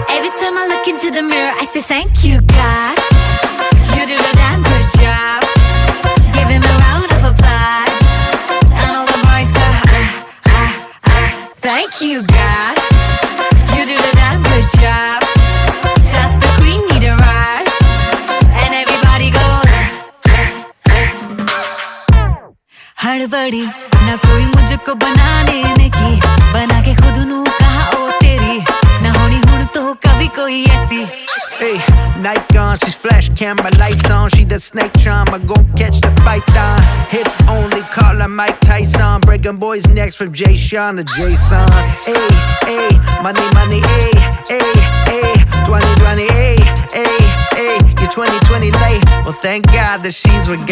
Every time I look into the mirror, I say thank you, God. You do the damn good job. Give him a round of applause. And all the boys go, thank you, God. You do the damn good job. Does the queen need a rush? And everybody goes, हड़बड़ी ना कोई मुझको बनाने में की, बना के खुद नू कहा ओ तेरी, ना होनी हुन तो कभी कोई ऐसी. Hey, night gone, she's flash camera lights on. She that snake charmer, gon' catch the python. Hits only, call her Mike Tyson. Breaking boys' necks from Jay Sean to Jason. Hey, hey, money, money, hey, hey, hey. 2020, hey, hey, hey. You're 2020 late. Well, thank God that she's with God.